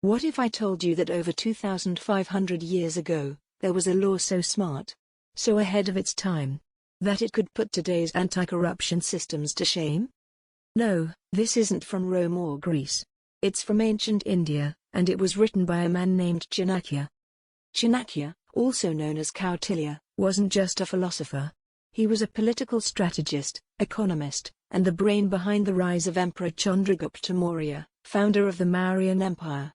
What if I told you that over 2,500 years ago, there was a law so smart, so ahead of its time, that it could put today's anti-corruption systems to shame? No, this isn't from Rome or Greece. It's from ancient India, and it was written by a man named Chanakya. Chanakya, also known as Kautilya, wasn't just a philosopher. He was a political strategist, economist, and the brain behind the rise of Emperor Chandragupta Maurya, founder of the Mauryan Empire.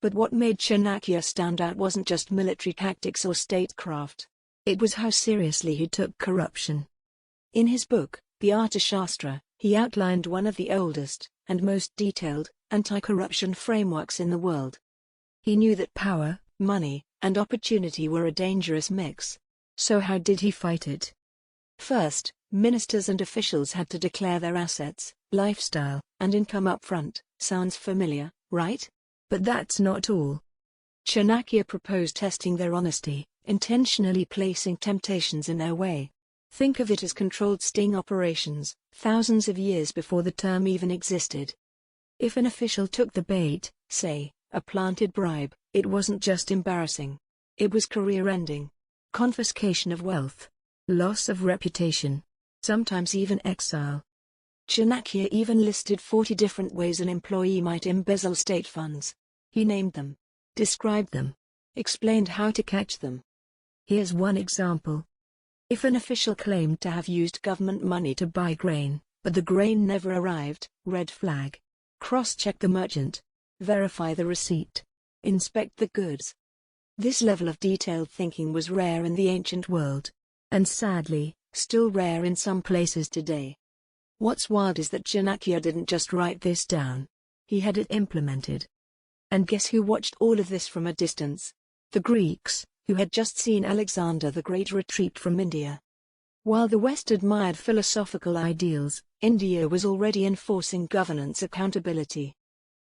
But what made Chanakya stand out wasn't just military tactics or statecraft. It was how seriously he took corruption. In his book, The Arthashastra, he outlined one of the oldest, and most detailed, anti-corruption frameworks in the world. He knew that power, money, and opportunity were a dangerous mix. So how did he fight it? First, ministers and officials had to declare their assets, lifestyle, and income up front. Sounds familiar, right? But that's not all. Chanakya proposed testing their honesty, intentionally placing temptations in their way. Think of it as controlled sting operations, thousands of years before the term even existed. If an official took the bait, say, a planted bribe, it wasn't just embarrassing. It was career-ending. Confiscation of wealth, loss of reputation, sometimes even exile. Chanakya even listed 40 different ways an employee might embezzle state funds. He named them, described them, explained how to catch them. Here's one example. If an official claimed to have used government money to buy grain, but the grain never arrived, red flag. Cross-check the merchant. Verify the receipt. Inspect the goods. This level of detailed thinking was rare in the ancient world. And sadly, still rare in some places today. What's wild is that Chanakya didn't just write this down. He had it implemented. And guess who watched all of this from a distance? The Greeks, who had just seen Alexander the Great retreat from India. While the West admired philosophical ideals, India was already enforcing governance accountability.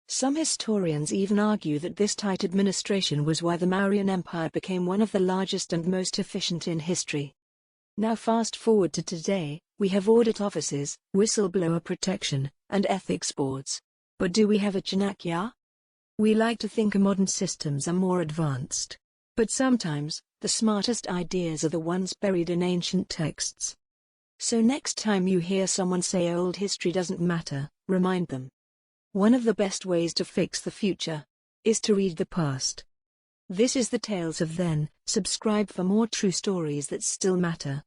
Some historians even argue that this tight administration was why the Mauryan Empire became one of the largest and most efficient in history. Now fast forward to today, we have audit offices, whistleblower protection, and ethics boards. But do we have a Chanakya? We like to think modern systems are more advanced. But sometimes, the smartest ideas are the ones buried in ancient texts. So next time you hear someone say old history doesn't matter, remind them. One of the best ways to fix the future is to read the past. This is the Tales of Then. Subscribe for more true stories that still matter.